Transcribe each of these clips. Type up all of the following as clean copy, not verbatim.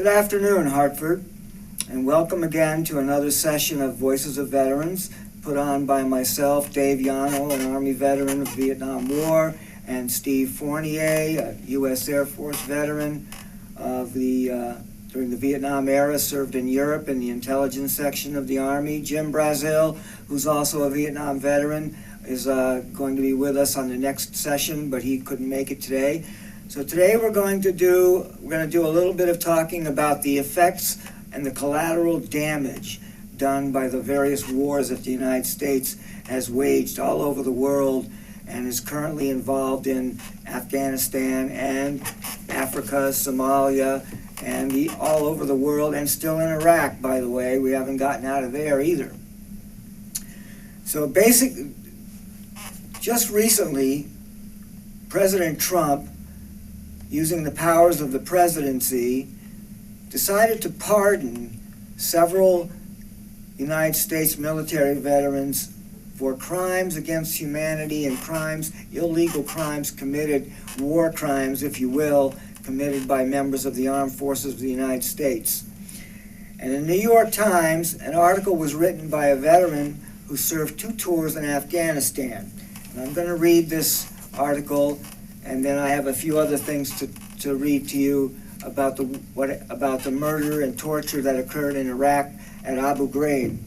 Good afternoon, Hartford, and welcome again to another session of Voices of Veterans, put on by myself, Dave Yano, an Army veteran of the Vietnam War, and Steve Fournier, a U.S. Air Force veteran of during the Vietnam era, served in Europe in the intelligence section of the Army. Jim Brazil, who's also a Vietnam veteran, is going to be with us on the next session, but he couldn't make it today. So today we're going to do a little bit of talking about the effects and the collateral damage done by the various wars that the United States has waged all over the world and is currently involved in Afghanistan and Africa, Somalia, and all over the world, and still in Iraq, by the way. We haven't gotten out of there either. So just recently, President Trump, using the powers of the presidency, decided to pardon several United States military veterans for crimes against humanity and illegal crimes committed, war crimes, if you will, committed by members of the armed forces of the United States. And in the New York Times, an article was written by a veteran who served 2 tours in Afghanistan. And I'm going to read this article, and then I have a few other things to read to you about the murder and torture that occurred in Iraq at Abu Ghraib.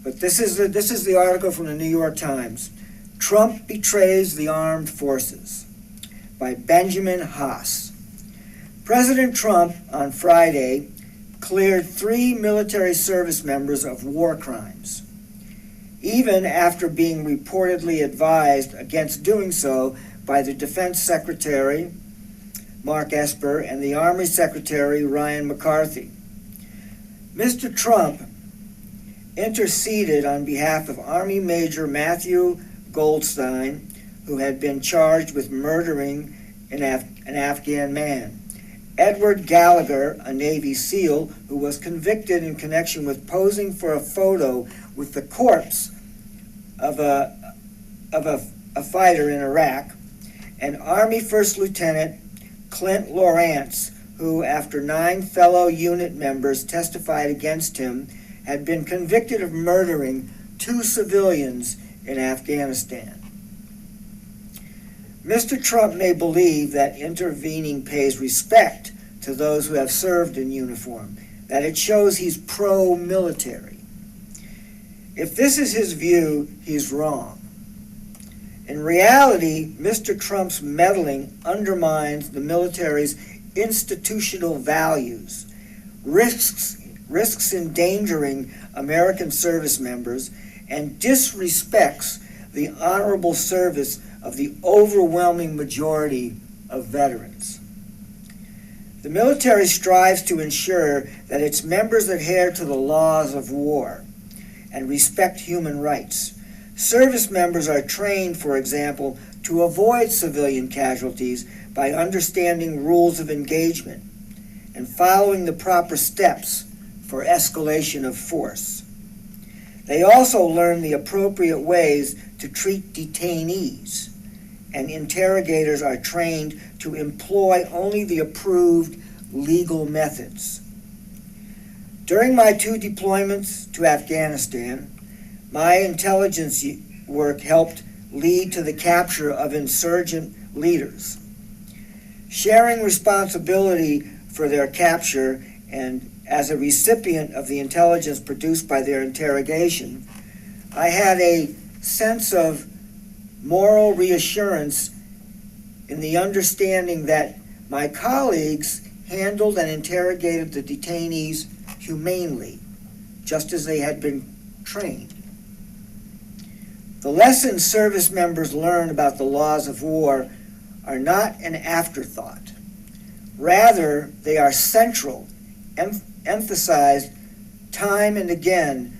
But this is the article from the New York Times. Trump Betrays the Armed Forces by Benjamin Haas. President Trump on Friday cleared 3 military service members of war crimes, even after being reportedly advised against doing so by the Defense Secretary, Mark Esper, and the Army Secretary, Ryan McCarthy. Mr. Trump interceded on behalf of Army Major Matthew Goldstein, who had been charged with murdering an Afghan man, Edward Gallagher, a Navy SEAL, who was convicted in connection with posing for a photo with the corpse of a fighter in Iraq, and Army First Lieutenant Clint Lawrence, who, after 9 fellow unit members testified against him, had been convicted of murdering 2 civilians in Afghanistan. Mr. Trump may believe that intervening pays respect to those who have served in uniform, that it shows he's pro-military. If this is his view, he's wrong. In reality, Mr. Trump's meddling undermines the military's institutional values, risks endangering American service members, and disrespects the honorable service of the overwhelming majority of veterans. The military strives to ensure that its members adhere to the laws of war and respect human rights. Service members are trained, for example, to avoid civilian casualties by understanding rules of engagement and following the proper steps for escalation of force. They also learn the appropriate ways to treat detainees, and interrogators are trained to employ only the approved legal methods. During my 2 deployments to Afghanistan, my intelligence work helped lead to the capture of insurgent leaders. Sharing responsibility for their capture, and as a recipient of the intelligence produced by their interrogation, I had a sense of moral reassurance in the understanding that my colleagues handled and interrogated the detainees humanely, just as they had been trained. The lessons service members learn about the laws of war are not an afterthought. Rather, they are central, emphasized time and again,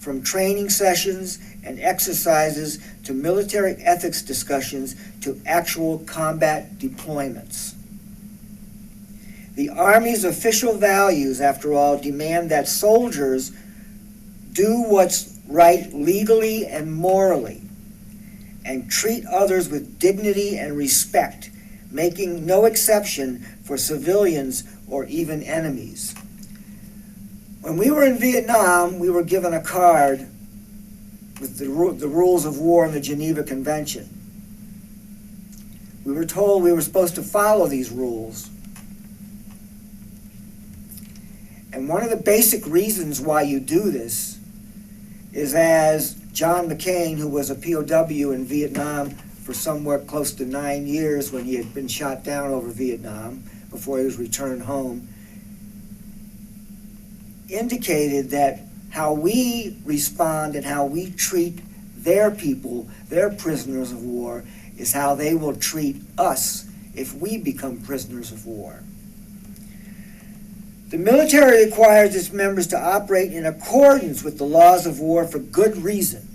from training sessions and exercises to military ethics discussions to actual combat deployments. The Army's official values, after all, demand that soldiers do what's right legally and morally, and treat others with dignity and respect, making no exception for civilians or even enemies. When we were in Vietnam, we were given a card with the rules of war and the Geneva Convention. We were told we were supposed to follow these rules. And one of the basic reasons why you do this is, as John McCain, who was a POW in Vietnam for somewhere close to 9 years when he had been shot down over Vietnam before he was returned home, indicated that how we respond and how we treat their people, their prisoners of war, is how they will treat us if we become prisoners of war. The military requires its members to operate in accordance with the laws of war for good reason.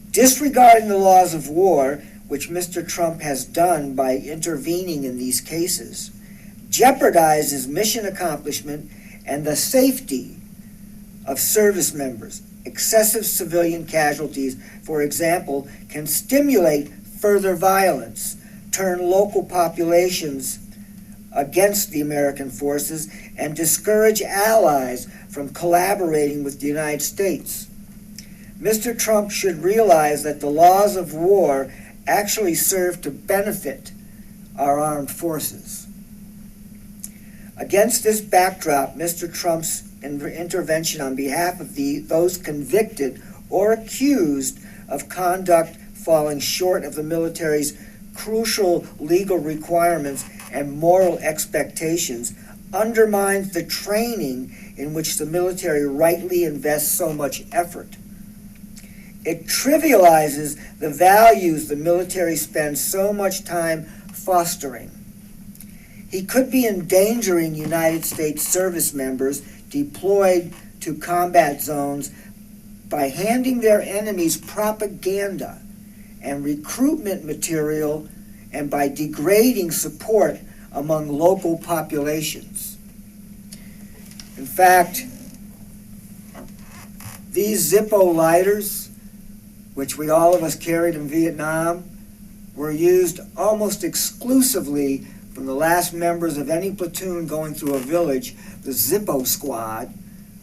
Disregarding the laws of war, which Mr. Trump has done by intervening in these cases, jeopardizes mission accomplishment and the safety of service members. Excessive civilian casualties, for example, can stimulate further violence, turn local populations against the American forces, and discourage allies from collaborating with the United States. Mr. Trump should realize that the laws of war actually serve to benefit our armed forces. Against this backdrop, Mr. Trump's intervention on behalf of those convicted or accused of conduct falling short of the military's crucial legal requirements and moral expectations undermines the training in which the military rightly invests so much effort. It trivializes the values the military spends so much time fostering. He could be endangering United States service members deployed to combat zones by handing their enemies propaganda and recruitment material, and by degrading support among local populations. In fact, these Zippo lighters, which all of us carried in Vietnam, were used almost exclusively from the last members of any platoon going through a village. The Zippo squad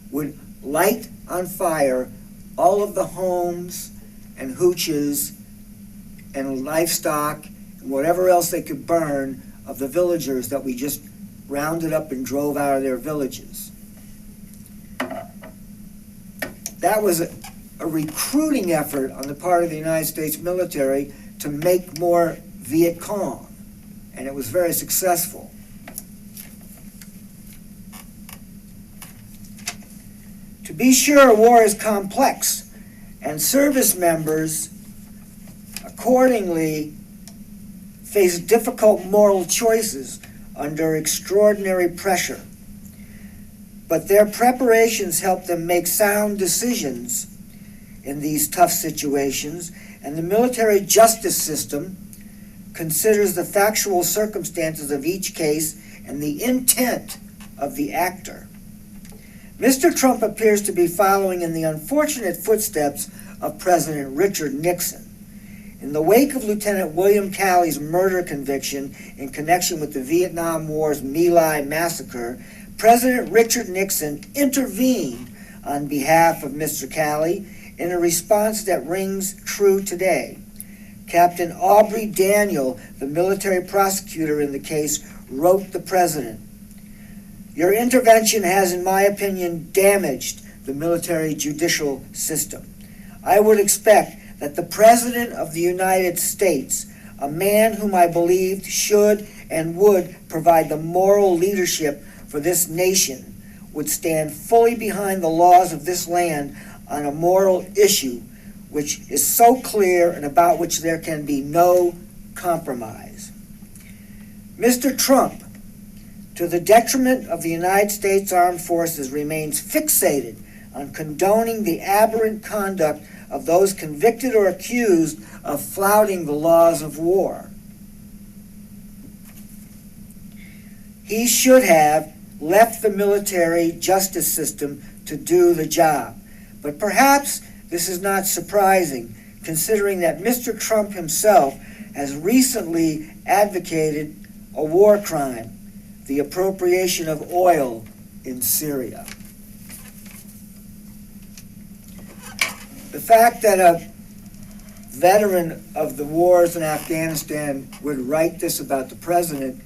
would light on fire all of the homes and hooches and livestock and whatever else they could burn of the villagers that we just rounded up and drove out of their villages. That was a recruiting effort on the part of the United States military to make more Viet Cong, and it was very successful. To be sure, war is complex, and service members accordingly face difficult moral choices under extraordinary pressure. But their preparations help them make sound decisions in these tough situations, and the military justice system considers the factual circumstances of each case and the intent of the actor. Mr. Trump appears to be following in the unfortunate footsteps of President Richard Nixon. In the wake of Lieutenant William Calley's murder conviction in connection with the Vietnam War's My Lai massacre, President Richard Nixon intervened on behalf of Mr. Calley in a response that rings true today. Captain Aubrey Daniel, the military prosecutor in the case, wrote the president, "Your intervention has, in my opinion, damaged the military judicial system. I would expect that the President of the United States, a man whom I believed should and would provide the moral leadership for this nation, would stand fully behind the laws of this land on a moral issue which is so clear and about which there can be no compromise." Mr. Trump, to the detriment of the United States Armed Forces, remains fixated on condoning the aberrant conduct of those convicted or accused of flouting the laws of war. He should have left the military justice system to do the job. But perhaps this is not surprising, considering that Mr. Trump himself has recently advocated a war crime, the appropriation of oil in Syria. The fact that a veteran of the wars in Afghanistan would write this about the president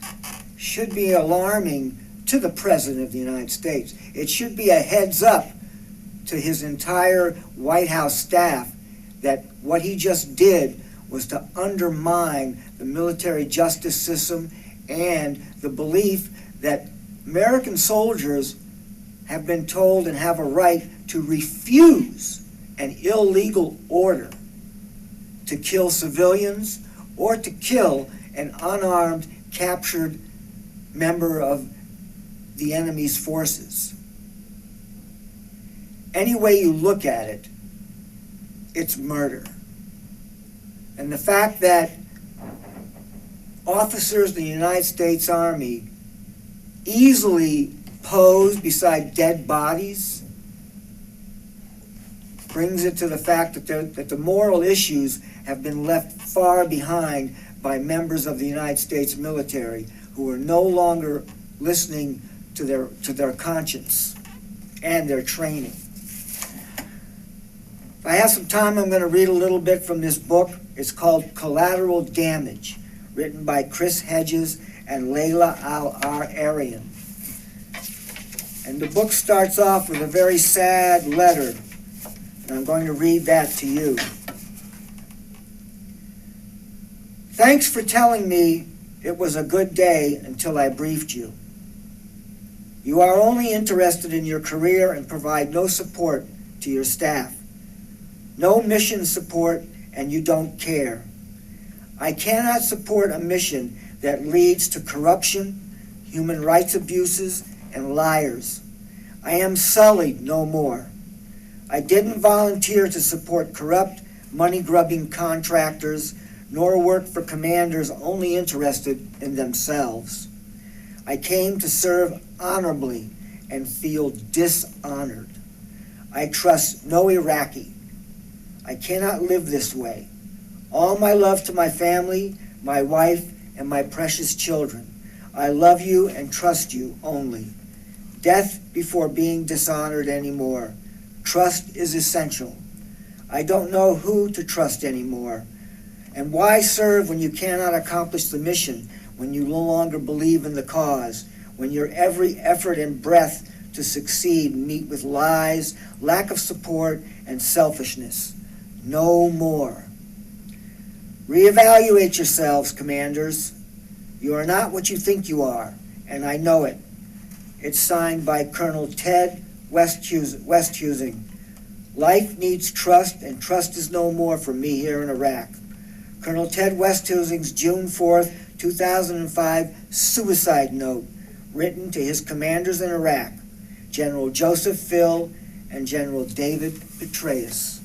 should be alarming to the President of the United States. It should be a heads up to his entire White House staff that what he just did was to undermine the military justice system and the belief that American soldiers have been told and have a right to refuse an illegal order to kill civilians or to kill an unarmed, captured member of the enemy's forces. Any way you look at it, it's murder. And the fact that officers of the United States Army easily pose beside dead bodies brings it to the fact that the moral issues have been left far behind by members of the United States military who are no longer listening to their conscience and their training. If I have some time, I'm going to read a little bit from this book. It's called Collateral Damage, written by Chris Hedges and Layla Al-Arian. And the book starts off with a very sad letter, and I'm going to read that to you. Thanks for telling me it was a good day until I briefed you. You are only interested in your career and provide no support to your staff. No mission support, and you don't care. I cannot support a mission that leads to corruption, human rights abuses, and liars. I am sullied no more. I didn't volunteer to support corrupt, money-grubbing contractors, nor work for commanders only interested in themselves. I came to serve honorably and feel dishonored. I trust no Iraqi. I cannot live this way. All my love to my family, my wife, and my precious children. I love you and trust you only. Death before being dishonored anymore. Trust is essential. I don't know who to trust anymore. And why serve when you cannot accomplish the mission, when you no longer believe in the cause, when your every effort and breath to succeed meet with lies, lack of support, and selfishness? No more. Reevaluate yourselves, commanders. You are not what you think you are, and I know it. It's signed by Colonel Ted Westhusing. Life needs trust, and trust is no more for me here in Iraq. Colonel Ted Westhusing's June 4th, 2005 suicide note written to his commanders in Iraq, General Joseph Phil and General David Petraeus.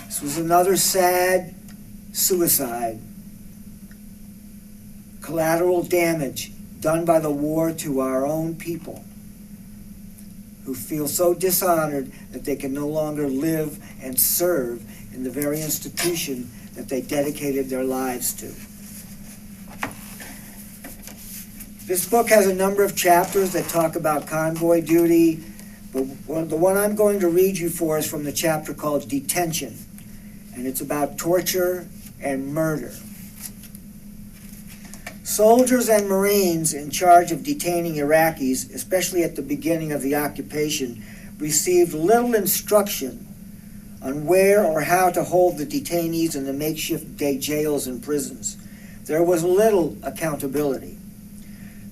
This was another sad suicide. Collateral damage done by the war to our own people, who feel so dishonored that they can no longer live and serve in the very institution that they dedicated their lives to. This book has a number of chapters that talk about convoy duty, but the one I'm going to read you for is from the chapter called Detention, and it's about torture and murder. Soldiers and Marines in charge of detaining Iraqis, especially at the beginning of the occupation, received little instruction on where or how to hold the detainees in the makeshift day jails and prisons. There was little accountability.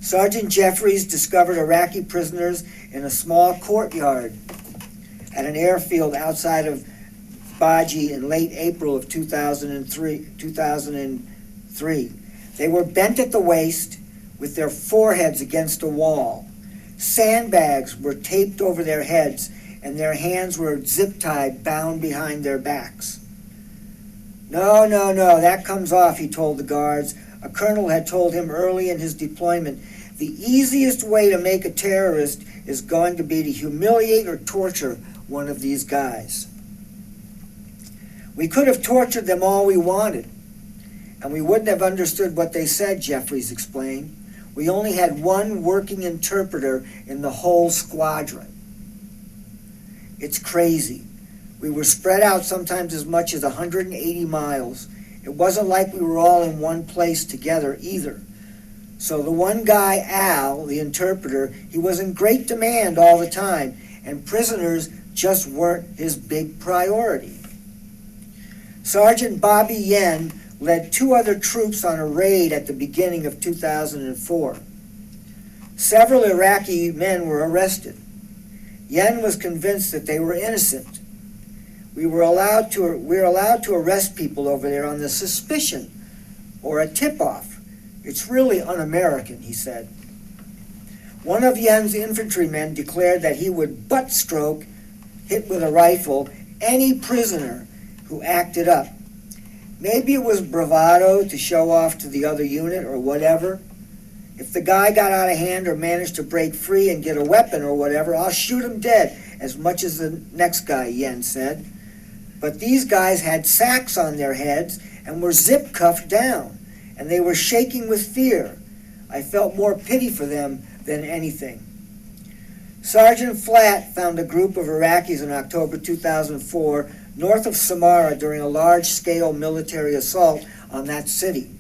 Sergeant Jeffries discovered Iraqi prisoners in a small courtyard at an airfield outside of Baji in late April of 2003. They were bent at the waist with their foreheads against a wall. Sandbags were taped over their heads, and their hands were zip-tied, bound behind their backs. No, that comes off, he told the guards. A colonel had told him early in his deployment, the easiest way to make a terrorist is going to be to humiliate or torture one of these guys. We could have tortured them all we wanted, and we wouldn't have understood what they said, Jeffries explained. We only had one working interpreter in the whole squadron. It's crazy. We were spread out sometimes as much as 180 miles. It wasn't like we were all in one place together either. So the one guy, Al, the interpreter, he was in great demand all the time, and prisoners just weren't his big priority. Sergeant Bobby Yen led 2 other troops on a raid at the beginning of 2004. Several Iraqi men were arrested. Yen was convinced that they were innocent. We were allowed to arrest people over there on the suspicion or a tip-off. It's really un-American, he said. One of Yen's infantrymen declared that he would butt-stroke, hit with a rifle, any prisoner who acted up. Maybe it was bravado to show off to the other unit or whatever. If the guy got out of hand or managed to break free and get a weapon or whatever, I'll shoot him dead as much as the next guy, Yen said. But these guys had sacks on their heads and were zip-cuffed down, and they were shaking with fear. I felt more pity for them than anything. Sergeant Flatt found a group of Iraqis in October 2004 north of Samarra during a large-scale military assault on that city.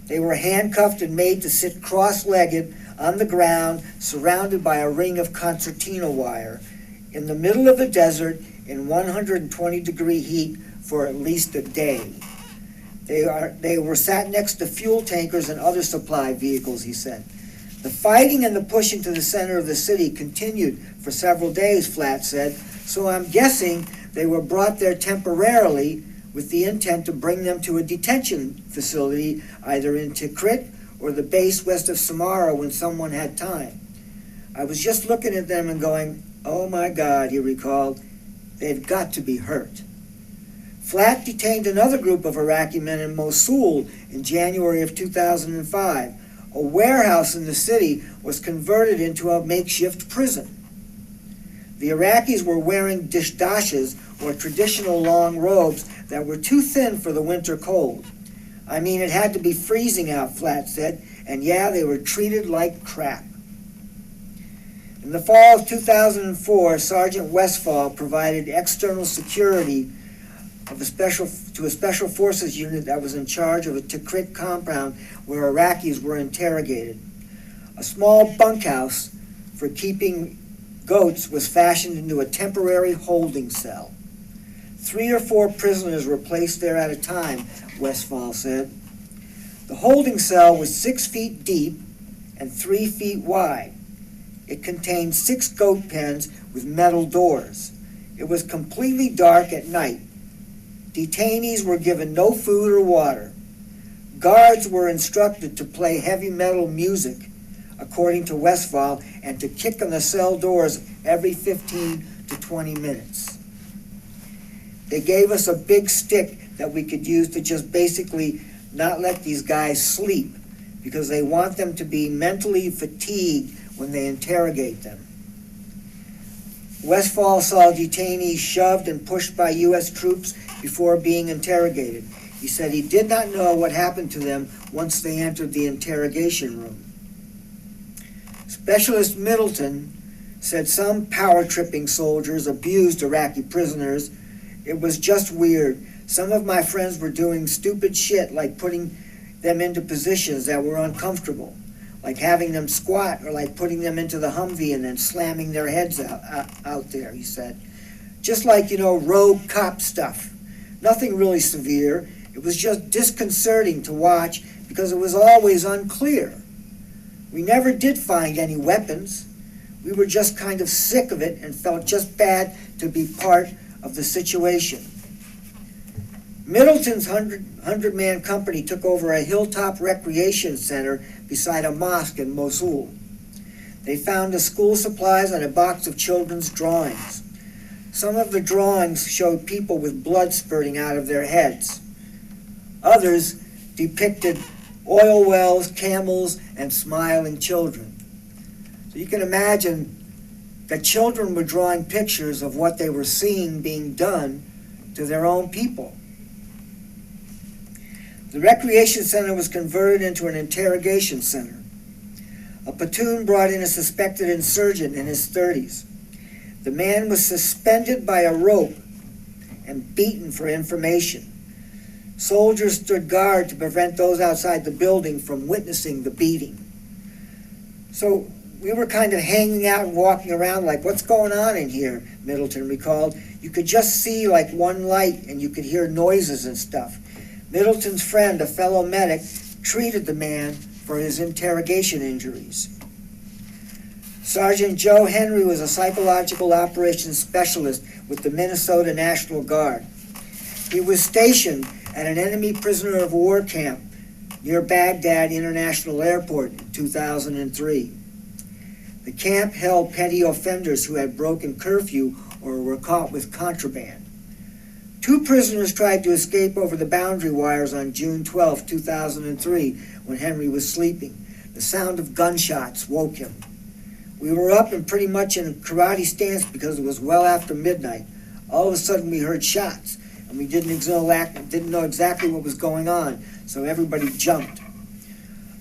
They were handcuffed and made to sit cross-legged on the ground, surrounded by a ring of concertina wire, in the middle of the desert in 120-degree heat for at least a day. They were sat next to fuel tankers and other supply vehicles, he said. The fighting and the pushing to the center of the city continued for several days, Flatt said, so I'm guessing they were brought there temporarily with the intent to bring them to a detention facility either in Tikrit or the base west of Samarra when someone had time. I was just looking at them and going, oh my God, he recalled, they've got to be hurt. Flatt detained another group of Iraqi men in Mosul in January of 2005. A warehouse in the city was converted into a makeshift prison. The Iraqis were wearing dishdashes, or traditional long robes, that were too thin for the winter cold. I mean, it had to be freezing out, Flatt said, and yeah, they were treated like crap. In the fall of 2004, Sergeant Westphal provided external security to a special forces unit that was in charge of a Tikrit compound where Iraqis were interrogated. A small bunkhouse for keeping goats was fashioned into a temporary holding cell. 3 or 4 prisoners were placed there at a time, Westphal said. The holding cell was 6 feet deep and 3 feet wide. It contained 6 goat pens with metal doors. It was completely dark at night. Detainees were given no food or water. Guards were instructed to play heavy metal music, according to Westphal, and to kick on the cell doors every 15 to 20 minutes. They gave us a big stick that we could use to just basically not let these guys sleep, because they want them to be mentally fatigued when they interrogate them. Westphal saw detainees shoved and pushed by U.S. troops before being interrogated. He said he did not know what happened to them once they entered the interrogation room. Specialist Middleton said some power-tripping soldiers abused Iraqi prisoners. It was just weird. Some of my friends were doing stupid shit like putting them into positions that were uncomfortable, like having them squat or like putting them into the Humvee and then slamming their heads out there, he said. Just like, rogue cop stuff. Nothing really severe. It was just disconcerting to watch because it was always unclear. We never did find any weapons. We were just kind of sick of it and felt just bad to be part of the situation. Middleton's 100-man company took over a hilltop recreation center beside a mosque in Mosul. They found the school supplies and a box of children's drawings. Some of the drawings showed people with blood spurting out of their heads. Others depicted oil wells, camels, and smiling children. So you can imagine that children were drawing pictures of what they were seeing being done to their own people. The recreation center was converted into an interrogation center. A platoon brought in a suspected insurgent in his 30s. The man was suspended by a rope and beaten for information. Soldiers stood guard to prevent those outside the building from witnessing the beating. So we were kind of hanging out and walking around like, what's going on in here, Middleton recalled. You could just see like one light and you could hear noises and stuff. Middleton's friend, a fellow medic, treated the man for his interrogation injuries. Sergeant Joe Henry was a psychological operations specialist with the Minnesota National Guard. He was stationed at an enemy prisoner of war camp near Baghdad International Airport in 2003. The camp held petty offenders who had broken curfew or were caught with contraband. 2 prisoners tried to escape over the boundary wires on June 12, 2003, when Henry was sleeping. The sound of gunshots woke him. We were up and pretty much in a karate stance because it was well after midnight. All of a sudden we heard shots, and we didn't know exactly what was going on, so everybody jumped.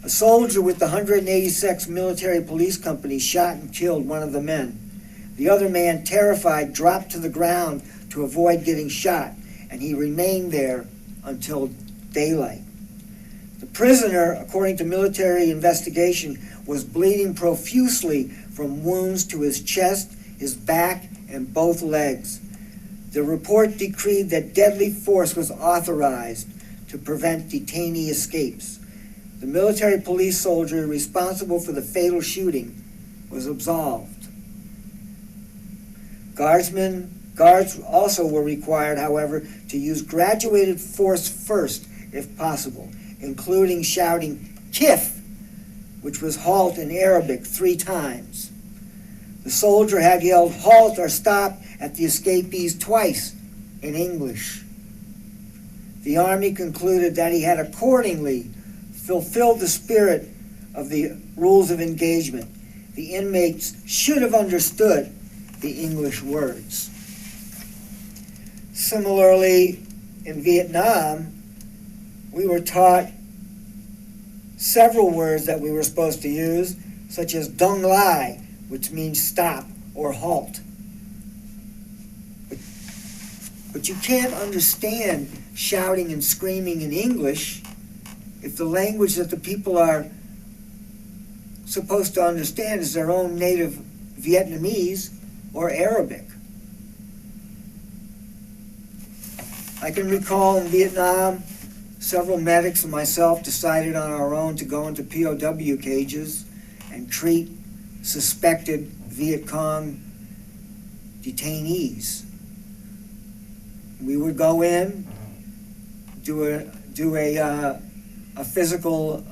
A soldier with the 186th Military Police Company shot and killed one of the men. The other man, terrified, dropped to the ground to avoid getting shot, and he remained there until daylight. The prisoner, according to military investigation, was bleeding profusely from wounds to his chest, his back, and both legs. The report decreed that deadly force was authorized to prevent detainee escapes. The military police soldier responsible for the fatal shooting was absolved. Guards also were required, however, to use graduated force first, if possible, including shouting "Kif," which was halt in Arabic 3 times. The soldier had yelled halt or stop at the escapees twice in English. The Army concluded that he had accordingly fulfilled the spirit of the rules of engagement. The inmates should have understood the English words. Similarly, in Vietnam, we were taught several words that we were supposed to use, such as "Dong Lai," which means stop or halt. But you can't understand shouting and screaming in English if the language that the people are supposed to understand is their own native Vietnamese or Arabic. I can recall in Vietnam, several medics and myself decided on our own to go into POW cages and treat suspected Viet Cong detainees. We would go in, do a physical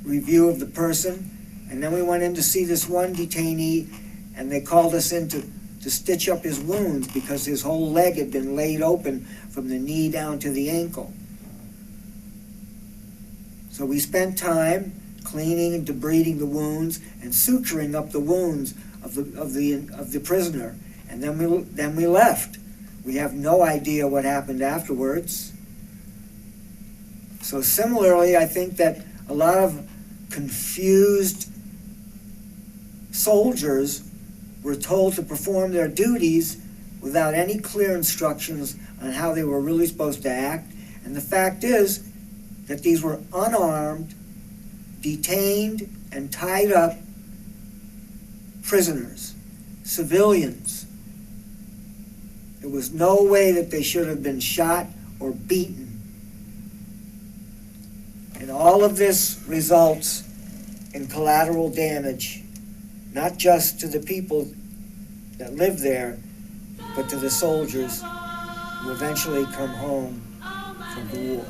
review of the person, and then we went in to see this one detainee, and they called us in to stitch up his wounds because his whole leg had been laid open from the knee down to the ankle. So we spent time cleaning and debriding the wounds and suturing up the wounds of the prisoner, and then we left. We have no idea what happened afterwards. So similarly, I think that a lot of confused soldiers were told to perform their duties without any clear instructions on how they were really supposed to act. And the fact is that these were unarmed, detained, and tied up prisoners, civilians. There was no way that they should have been shot or beaten. And all of this results in collateral damage, not just to the people that live there, but to the soldiers who eventually come home from the war.